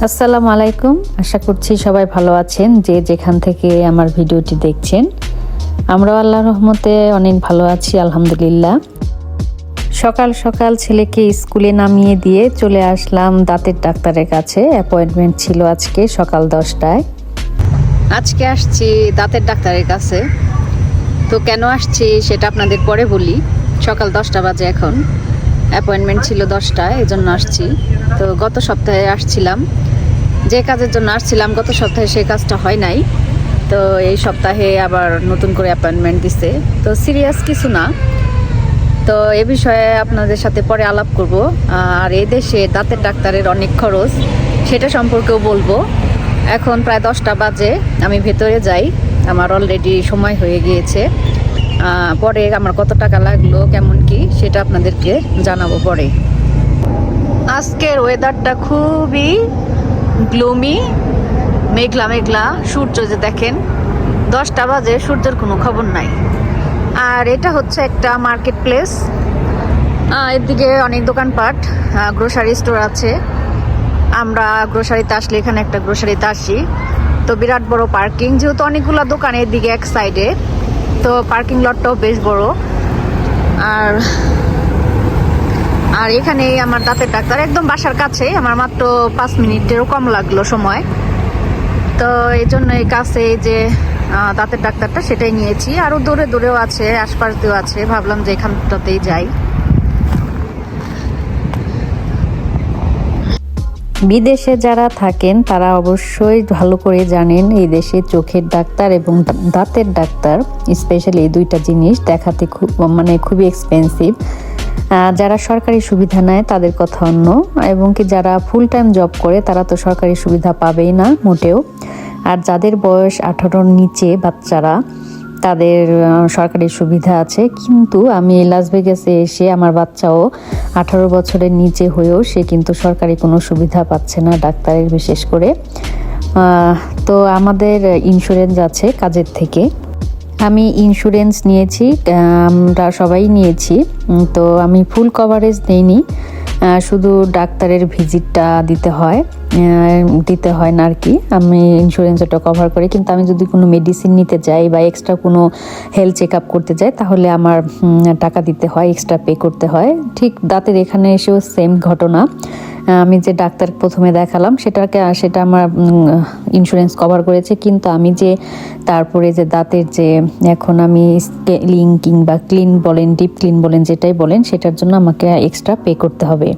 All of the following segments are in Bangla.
আসসালামু আলাইকুম। আশা করছি সবাই ভালো আছেন যে যেখান থেকে আমার ভিডিওটি দেখছেন। আমরাও আল্লাহর রহমতে অনেক ভালো আছি আলহামদুলিল্লাহ। সকাল সকাল ছেলেকে স্কুলে নামিয়ে দিয়ে চলে আসলাম দাঁতের ডাক্তারের কাছে। অ্যাপয়েন্টমেন্ট ছিল আজকে সকাল 10টায়। আজকে আসছি দাঁতের ডাক্তারের কাছে। তো কেন আসছি সেটা আপনাদের পরে বলি। সকাল 10টা বাজে এখন, অ্যাপয়েন্টমেন্ট ছিল 10টায়, এই জন্য আসছি। তো গত সপ্তাহে আসছিলাম, যে কাজের জন্য আসছিলাম গত সপ্তাহে সেই কাজটা হয় নাই। তো এই সপ্তাহে আবার নতুন করে অ্যাপয়েন্টমেন্ট দিছে। তো সিরিয়াস কিছু না, তো এ বিষয়ে আপনাদের সাথে পরে আলাপ করব। আর এই দেশে দাঁতের ডাক্তারের অনেক খরচ, সেটা সম্পর্কেও বলবো। এখন প্রায় 10টা বাজে, আমি ভেতরে যাই, আমার অলরেডি সময় হয়ে গিয়েছে। পরে আমার কত টাকা লাগলো কেমন কি সেটা আপনাদেরকে জানাবো পরে। আজকের ওয়েদারটা খুবই গ্লুমি, মেঘলা মেঘলা। সূর্য যে দেখেন 10টা বাজে, সূর্যের কোনো খবর নাই। আর এটা হচ্ছে একটা মার্কেট প্লেস, এদিকে অনেক দোকানপাট, গ্রোসারি স্টোর আছে। আমরা গ্রোসারিতে আসলে এখানে একটা গ্রোসারিতে আসি। তো বিরাট বড় পার্কিং, যেহেতু অনেকগুলো দোকান এদিকে এক সাইডে, তো পার্কিং লটটাও বেশ বড়। আর এখানে আমার দাঁতের ডাক্তার একদম বাসার কাছে, আমার মাত্র 5 মিনিটেরও কম লাগলো সময়। তো এই জন্য এই কাছে যে দাঁতের ডাক্তারটা সেটাই নিয়েছি। আরও দূরে দূরেও আছে, আশপাশ দিয়েও আছে, ভাবলাম যে এখানটাতেই যাই। বিদেশে যারা থাকেন তারা অবশ্যই ভালো করে জানেন এই দেশে চোখের ডাক্তার এবং দাঁতের ডাক্তার, স্পেশালি এই দুইটা জিনিস দেখাতে খুবই এক্সপেন্সিভ। যারা সরকারি সুবিধা নেয় তাদের কথা অন্য, এবং কি যারা ফুল টাইম জব করে তারা তো সরকারি সুবিধা পাবেই না মোটেও। আর যাদের বয়স 18-র নিচে বাচ্চারা, তাদের সরকারি সুবিধা আছে। কিন্তু আমি লাস ভেগাসে এসে আমার বাচ্চাও 18 বছরের নিচে হয়েও সে কিন্তু সরকারি কোনো সুবিধা পাচ্ছে না, ডাক্তারের বিশেষ করে। তো আমাদের ইন্স্যুরেন্স আছে কাজের থেকে, আমি ইন্স্যুরেন্স নিয়েছি, আমরা সবাই নিয়েছি। তো আমি ফুল কভারেজ নেইনি, শুধু ডাক্তারের ভিজিটটা দিতে হয় না আর কি। আমি ইন্স্যুরেন্সটা কভার করি, কিন্তু আমি যদি কোনো মেডিসিন নিতে যাই বা এক্সট্রা কোনো হেলথ চেক আপ করতে যাই তাহলে আমার টাকা দিতে হয়, এক্সট্রা পে করতে হয়। ঠিক দাঁতের এখানে এসেও সেম ঘটনা। আমি যে ডাক্তার প্রথমে দেখালাম সেটা আমার ইন্স্যুরেন্স কভার করেছে, কিন্তু আমি যে তারপরে যে দাঁতের যে এখন আমি স্কেলিং কিংবা ক্লিন বলেন, ডিপ ক্লিন বলেন, যেটাই বলেন, সেটার জন্য আমাকে এক্সট্রা পে করতে হবে।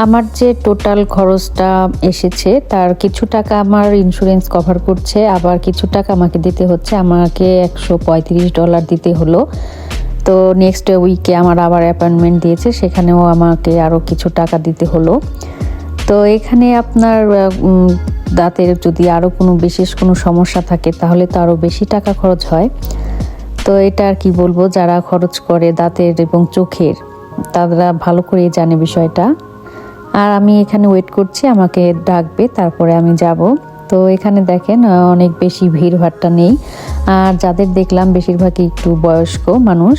আমার যে টোটাল খরচটা এসেছে তার কিছু টাকা আমার ইন্স্যুরেন্স কভার করছে, আবার কিছু টাকা আমাকে দিতে হচ্ছে। আমাকে $135 দিতে হলো। তো নেক্সট উইকে আমার আবার অ্যাপয়েন্টমেন্ট দিয়েছে, সেখানেও আমাকে আরও কিছু টাকা দিতে হলো। তো এখানে আপনার দাঁতের যদি আরও কোনো বিশেষ কোনো সমস্যা থাকে তাহলে তো আরও বেশি টাকা খরচ হয়। তো এটা আর কি বলবো, যারা খরচ করে দাঁতের এবং চোখের তারা ভালো করে জানে বিষয়টা। আর আমি এখানে ওয়েট করছি, আমাকে ডাকবে, তারপরে আমি যাব। তো এখানে দেখেন অনেক বেশি ভিড়ভাট্টা নেই, আর যাদের দেখলাম বেশিরভাগই একটু বয়স্ক মানুষ।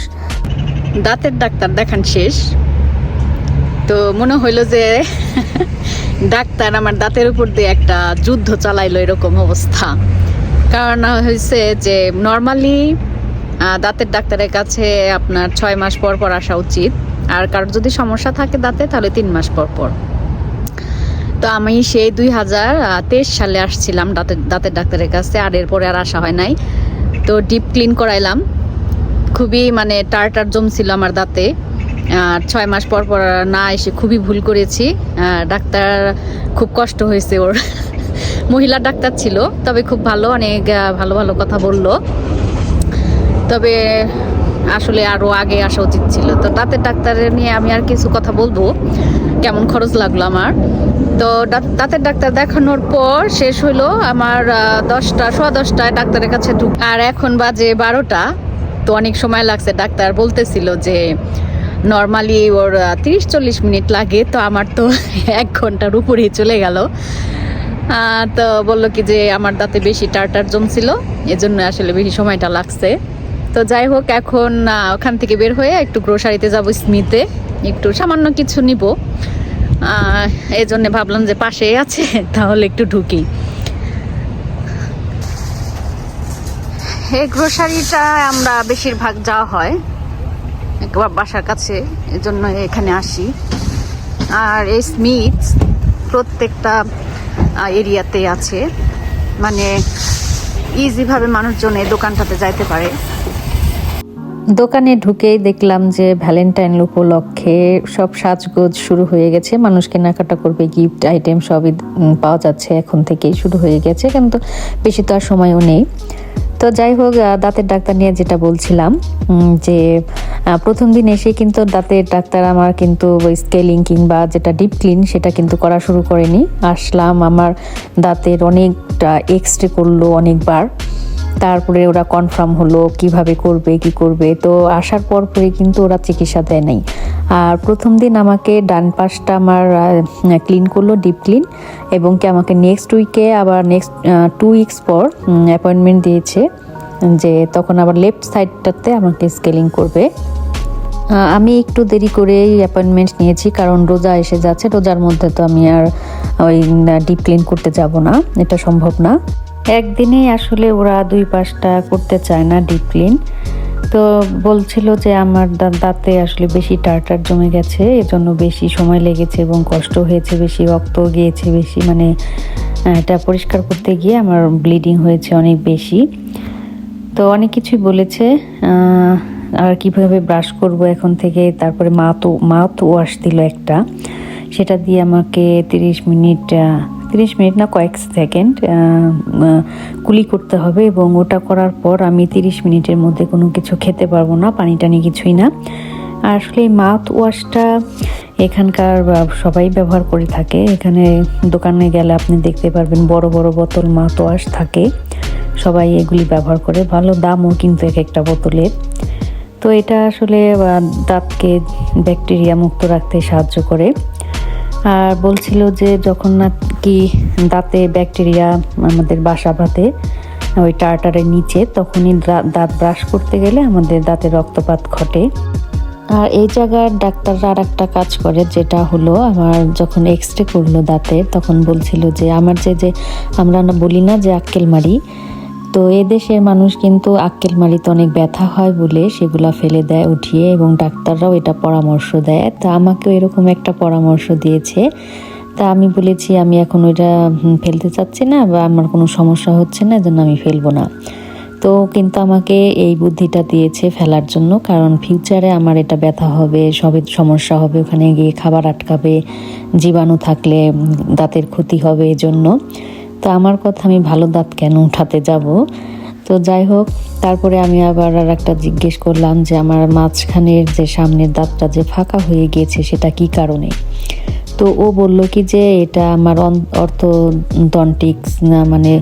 দাঁতের ডাক্তার দেখান শেষ, তো মনে হইলো যে ডাক্তার আমার দাঁতের উপর দিয়ে একটা যুদ্ধ চালাইলো, এরকম অবস্থা। কারণ হয়েছে যে নর্মালি দাঁতের ডাক্তারের কাছে আপনার 6 মাস পর পর আসা উচিত, আর কারোর যদি সমস্যা থাকে দাঁতে তাহলে 3 মাস পর পর। তো আমি সেই 2023 সালে আসছিলাম দাঁতের ডাক্তারের কাছে, আর এরপরে আর আসা হয় নাই। তো ডিপ ক্লিন করাইলাম, খুবই টার জমছিল আমার দাঁতে। আর 6 মাস পর পর না এসে খুবই ভুল করেছি। ডাক্তার খুব কষ্ট হয়েছে ওর। মহিলা ডাক্তার ছিল, তবে খুব ভালো, অনেক ভালো ভালো কথা বললো। তবে আসলে আরও আগে আসা উচিত ছিল। তো দাঁতের ডাক্তারের নিয়ে আমি আর কিছু কথা বলবো, কেমন খরচ লাগলো আমার। তো দাঁতের ডাক্তার দেখানোর পর শেষ হইলো আমার 10টায় ডাক্তারের কাছে আর এখন বাজে 12টা। তো অনেক সময় লাগছে। ডাক্তার বলতেছিল যে নর্মালি ওর 30-40 মিনিট লাগে, তো আমার তো 1 ঘন্টার উপরেই চলে গেল। তো বললো কি যে আমার দাঁতে বেশি টার জমছিল, এজন্য আসলে বেশি সময়টা লাগছে। তো যাই হোক, এখন ওখান থেকে বের হয়ে একটু গ্রোসারিতে যাবো, স্মিথে একটু সামান্য কিছু নিব। এই জন্য ভাবলাম যে পাশেই আছে, তাহলে একটু ঢুকি। এই গ্রোসারিটা আমরা বেশিরভাগ যাওয়া হয় একবার বাসার কাছে, এই জন্য এখানে আসি। আর এই স্মিথস প্রত্যেকটা এরিয়াতে আছে, মানে ইজিভাবে মানুষজন এই দোকানটাতে যাইতে পারে। দোকানে ঢুকেই দেখলাম যে ভ্যালেন্টাইন উপলক্ষে সব সাজগোজ শুরু হয়ে গেছে, মানুষ কেনাকাটা করবে, গিফট আইটেম সবই পাওয়া যাচ্ছে, এখন থেকেই শুরু হয়ে গেছে, কিন্তু বেশি তো আর সময়ও নেই। তো যাই হোক, দাঁতের ডাক্তার নিয়ে যেটা বলছিলাম, যে প্রথম দিন এসে কিন্তু দাঁতের ডাক্তার আমার কিন্তু স্কেলিং কিংবা যেটা ডিপ ক্লিন সেটা কিন্তু করা শুরু করেনি। আসলাম, আমার দাঁতের অনেকটা এক্সরে করলো অনেকবার, তারপরে ওরা কনফার্ম হলো কিভাবে করবে কি করবে। তো আসার পর পরে কিন্তু ওরা চিকিৎসা দেয় নাই। আর প্রথম দিন আমাকে ডান পাশটা আমার ক্লিন করলো, ডিপ ক্লিন, এবং কি আমাকে নেক্সট উইকে আবার নেক্সট 2 উইকস পর অ্যাপয়েন্টমেন্ট দিয়েছে, যে তখন আবার লেফট সাইডটাতে আমাকে স্কেলিং করবে। আমি একটু দেরি করেই অ্যাপয়েন্টমেন্ট নিয়েছি, কারণ রোজা এসে যাচ্ছে, রোজার মধ্যে তো আমি আর ওই ডিপ ক্লিন করতে যাব না, এটা সম্ভব না। একদিনেই আসলে ওরা 2 পাশটা করতে চায় না ডিপ ক্লিন। তো বলছিল যে আমার দাঁতে আসলে বেশি টার্টার জমে গেছে, এজন্য বেশি সময় লেগেছে এবং কষ্ট হয়েছে বেশি, রক্ত গিয়েছে বেশি, মানে এটা পরিষ্কার করতে গিয়ে আমার ব্লিডিং হয়েছে অনেক বেশি। তো অনেক কিছুই বলেছে, আর কিভাবে ব্রাশ করব এখন থেকে। তারপরে মাউথ ওয়াশ দিল একটা, সেটা দিয়ে আমাকে 30 মিনিট না, কয়েক সেকেন্ড কুলি করতে হবে, এবং ওটা করার পর আমি 30 মিনিটের মধ্যে কোনো কিছু খেতে পারবো না, পানি টানি কিছুই না। আর আসলে এই মাউথ ওয়াশটা এখানকার সবাই ব্যবহার করে থাকে, এখানে দোকানে গেলে আপনি দেখতে পারবেন বড় বড় বোতল মাউথ ওয়াশ থাকে, সবাই এগুলি ব্যবহার করে, ভালো দামও কিন্তু এক একটা বোতলের। তো এটা আসলে দাঁতকে ব্যাকটেরিয়া মুক্ত রাখতে সাহায্য করে। আর বলছিল যে যখন নাকি দাঁতে ব্যাকটেরিয়া আমাদের বাসা বাঁধে ওই টার্টারের নিচে, তখনই দাঁত ব্রাশ করতে গেলে আমাদের দাঁতে রক্তপাত ঘটে। আর এই জায়গার ডাক্তাররা আর একটা কাজ করে, যেটা হলো আমার যখন এক্সরে করলো দাঁতের, তখন বলছিল যে আমার যে আমরা বলি না যে আক্কেল মারি, তো এদেশের মানুষ কিন্তু আক্কেল মারিতে অনেক ব্যথা হয় বলে সেগুলা ফেলে দেয় উঠিয়ে, এবং ডাক্তাররাও এটা পরামর্শ দেয়। তা আমাকেও এরকম একটা পরামর্শ দিয়েছে। তা আমি বলেছি আমি এখন ওইটা ফেলতে চাচ্ছি না, বা আমার কোনো সমস্যা হচ্ছে না, এজন্য আমি ফেলবো না। তো কিন্তু আমাকে এই বুদ্ধিটা দিয়েছে ফেলার জন্য, কারণ ফিউচারে আমার এটা ব্যথা হবে, সবের সমস্যা হবে, ওখানে গিয়ে খাবার আটকাবে, জীবাণু থাকলে দাঁতের ক্ষতি হবে, এজন্য। তো আমার কথা, আমি ভালো দাঁত কেন উঠাতে যাব। তো যাই হোক, তারপরে আমি আবার আর একটা জিজ্ঞেস করলাম যে আমার মাঝখানের যে সামনের দাঁতটা যে ফাঁকা হয়ে গিয়েছে সেটা কি কারণে। তো ও বলল কি যে এটা আমার অর্থোডন্টিক্স না, মানে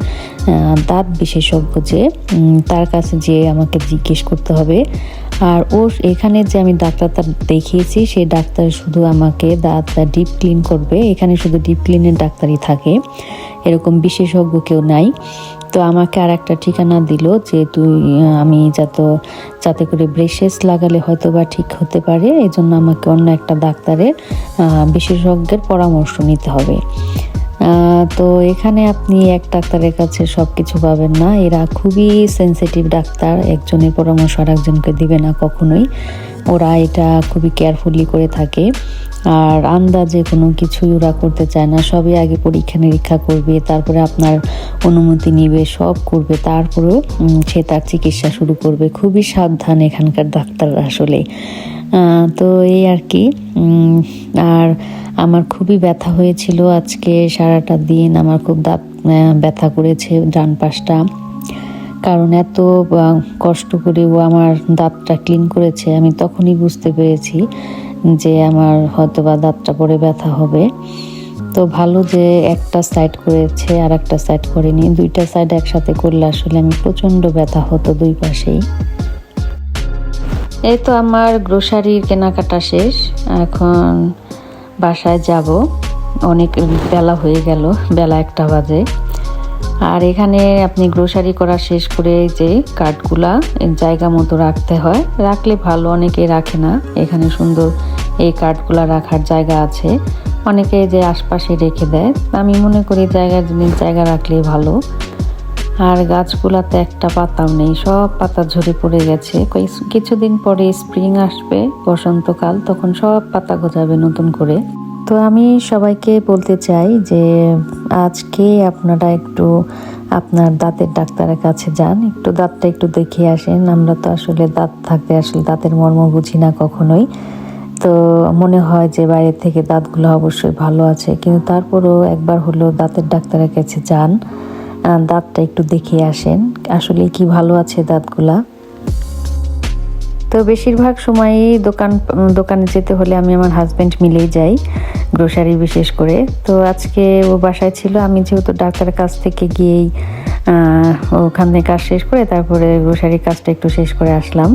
দাঁত বিশেষজ্ঞ, যে তার কাছে যে আমাকে জিজ্ঞেস করতে হবে। আর ও এখানে যে আমি ডাক্তারটা দেখিয়েছি, সেই ডাক্তার শুধু আমাকে দাঁতটা ডিপ ক্লিন করবে, এখানে শুধু ডিপ ক্লিনের ডাক্তারই থাকে, এরকম বিশেষজ্ঞ কেউ নাই। তো আমাকে আর একটা ঠিকানা দিল যে আমি যাতে করে ব্রেসেস লাগালে হয়তো বা ঠিক হতে পারে, এই জন্য আমাকে অন্য একটা ডাক্তারের বিশেষজ্ঞের পরামর্শ নিতে হবে। তো এখানে আপনি এক ডাক্তারের কাছে সব কিছু পাবেন না, এরা খুবই সেনসিটিভ ডাক্তার, একজনের পরামর্শ আর একজনকে দিবে না কখনোই, ওরা এটা খুবই কেয়ারফুলি করে থাকে। আর আন্দাজে কোনো কিছুই ওরা করতে চায় না, সবই আগে পরীক্ষা নিরীক্ষা করবে, তারপরে আপনার অনুমতি নিবে, সব করবে, তারপরেও সে তার চিকিৎসা শুরু করবে। খুবই সাবধান এখানকার ডাক্তাররা আসলে। তো এই আর কি। আর আমার খুবই ব্যথা হয়েছিল আজকে সারাটা দিন, আমার খুব দাঁত ব্যথা করেছে ডান পাশটা, কারণ এত কষ্ট করে ও আমার দাঁতটা ক্লিন করেছে। আমি তখনই বুঝতে পেরেছি যে আমার হয়তো বা দাঁতটা পরে ব্যথা হবে। তো ভালো যে একটা সাইড করেছে আর একটা সাইড করেনি, 2টা সাইড একসাথে করলে আসলে আমি প্রচণ্ড ব্যথা হতো 2 পাশেই। এই তো আমার গ্রোসারির কেনাকাটা শেষ, এখন বাসায় যাব, অনেক বেলা হয়ে গেল, বেলা 1টা বাজে। আর এখানে আপনি গ্রোসারি করা শেষ করে যে কার্টগুলা জায়গা মতো রাখতে হয়, রাখলে ভালো, অনেকে রাখে না, এখানে সুন্দর এই কার্টগুলা রাখার জায়গা আছে। অনেকে যে আশপাশে রেখে দেয়, আমি মনে করি জায়গা জিনিস জায়গা রাখলেই ভালো। আর গাছগুলাতে একটা পাতাও নেই, সব পাতা ঝরে পড়ে গেছে। কিছুদিন পরে স্প্রিং আসবে, বসন্তকাল, তখন সব পাতা গজাবে নতুন করে। তো আমি সবাইকে বলতে চাই যে আজকে আপনারা একটু আপনার দাঁতের ডাক্তারের কাছে যান, একটু দাঁতটা একটু দেখিয়ে আসেন। আমরা তো আসলে দাঁত থাকতে আসলে দাঁতের মর্ম বুঝি না কখনোই। তো মনে হয় যে বাইরে থেকে দাঁতগুলো অবশ্যই ভালো আছে, কিন্তু তারপরও একবার হলো দাঁতের ডাক্তারের কাছে যান, দাঁতটা একটু দেখিয়ে আসেন আসলে কি ভালো আছে দাঁতগুলা। তো বেশিরভাগ সময়ই দোকানে যেতে হলে আমি আমার হাজব্যান্ড মিলেই যাই, গ্রোসারি বিশেষ করে। তো আজকে ও বাসায় ছিল, আমি যেহেতু ডাক্তারের কাছ থেকে গিয়েই ওখানে কাজ শেষ করে তারপরে গ্রোসারির কাজটা একটু শেষ করে আসলাম।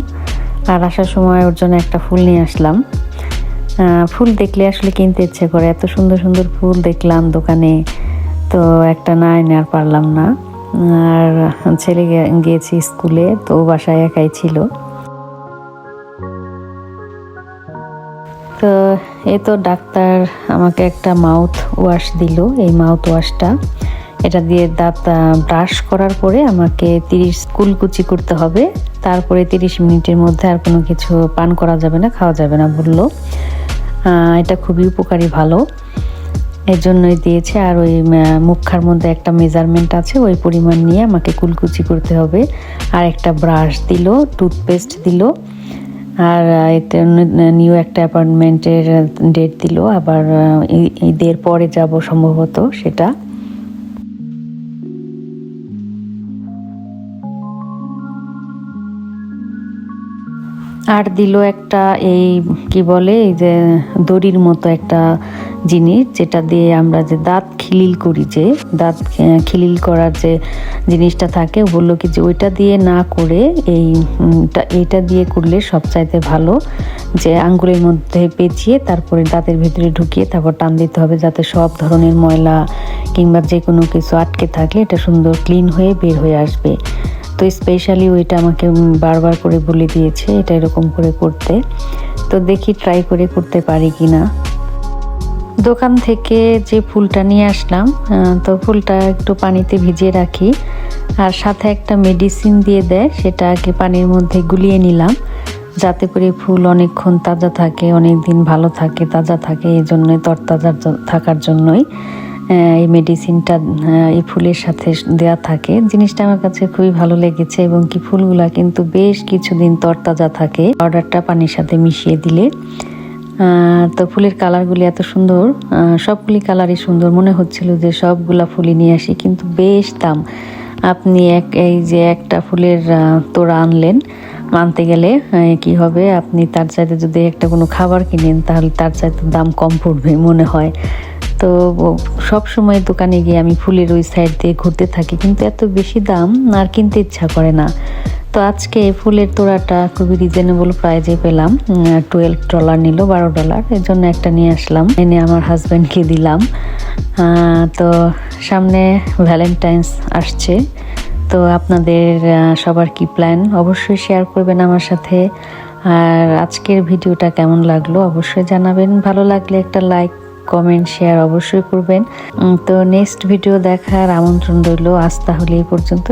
আর আসার সময় ওর জন্য একটা ফুল নিয়ে আসলাম। ফুল দেখলে আসলে কিনতে ইচ্ছে করে, এত সুন্দর সুন্দর ফুল দেখলাম দোকানে, তো একটা না এনে আর পারলাম না। আর ছেলে গিয়েছি স্কুলে, তো বাসায় একাই ছিল। তো এই তো ডাক্তার আমাকে একটা মাউথ ওয়াশ দিল। এই মাউথ ওয়াশটা, এটা দিয়ে দাঁত ব্রাশ করার পরে আমাকে 30 কুলকুচি করতে হবে, তারপরে 30 মিনিটের মধ্যে আর কোনো কিছু পান করা যাবে না, খাওয়া যাবে না বললো। এটা খুবই উপকারী, ভালো, এর জন্যই দিয়েছে। আর ওই মুখার মধ্যে একটা মেজারমেন্ট আছে, ওই পরিমাণ নিয়ে আমাকে কুলকুচি করতে হবে। আর একটা ব্রাশ দিল, টুথপেস্ট দিল, আর এটা নিউ একটা অ্যাপয়েন্টমেন্টের ডেট দিল, আবার ঈদের পরে যাব সম্ভবত সেটা। আর দিল একটা এই কি বলে, এই যে দড়ির মতো একটা জিনিস, যেটা দিয়ে আমরা যে দাঁত খিলিল করি, যে দাঁত খিলিল করার যে জিনিসটা থাকে, বললো কি যে ওইটা দিয়ে না করে এইটা দিয়ে করলে সবচাইতে ভালো। যে আঙ্গুলের মধ্যে পেঁচিয়ে তারপরে দাঁতের ভিতরে ঢুকিয়ে তারপর টান দিতে হবে, যাতে সব ধরনের ময়লা কিংবা যে কোনো কিছু আটকে থাকলে এটা সুন্দর ক্লিন হয়ে বের হয়ে আসবে। তো স্পেশালি ওইটা আমাকে বারবার করে বলে দিয়েছে এটা এরকম করে করতে। তো দেখি ট্রাই করে করতে পারি কিনা। দোকান থেকে যে ফুলটা নিয়ে আসলাম, তো ফুলটা একটু পানিতে ভিজিয়ে রাখি, আর সাথে একটা মেডিসিন দিয়ে দেয়, সেটা আগে পানির মধ্যে গুলিয়ে নিলাম, যাতে করে ফুল অনেকক্ষণ তাজা থাকে, অনেক দিন ভালো থাকে, তাজা থাকে। এই জন্যই তরতাজা থাকার জন্যই এই মেডিসিনটা এই ফুলের সাথে দেয়া থাকে। জিনিসটা আমার কাছে খুবই ভালো লেগেছে, এবং কি ফুলগুলা কিন্তু বেশ কিছুদিন তরতাজা থাকে পাউডারটা পানির সাথে মিশিয়ে দিলে। তো ফুলের কালারগুলি এত সুন্দর, সবগুলি কালারই সুন্দর, মনে হচ্ছিল যে সবগুলা ফুলই নিয়ে আসি, কিন্তু বেশ দাম। আপনি এই যে একটা ফুলের তোড়া আনলেন, মানতে গেলে কি হবে, আপনি তার চাইতে যদি একটা কোনো খাবার কিনেন তাহলে তার চাইতে দাম কম পড়বে মনে হয়। তো সব সময় দোকানে গিয়ে আমি ফুলের ওই সাইড দিয়ে ঘুরতে থাকি, কিন্তু এত বেশি দাম আর কিনতে ইচ্ছা করে না। তো আজকে ফুলের তোড়াটা খুবই রিজনেবল প্রাইজে পেলাম, $12 নিল, $12, এর জন্য একটা নিয়ে আসলাম, এনে আমার হাজব্যান্ডকে দিলাম। তো সামনে ভ্যালেন্টাইন্স আসছে, তো আপনাদের সবার কি প্ল্যান অবশ্যই শেয়ার করবেন আমার সাথে। আর আজকের ভিডিওটা কেমন লাগলো অবশ্যই জানাবেন, ভালো লাগলে একটা লাইক, কমেন্ট, শেয়ার অবশ্যই করবেন। তো নেক্সট ভিডিও দেখার আমন্ত্রণ রইল। আজ তাহলে এই পর্যন্ত।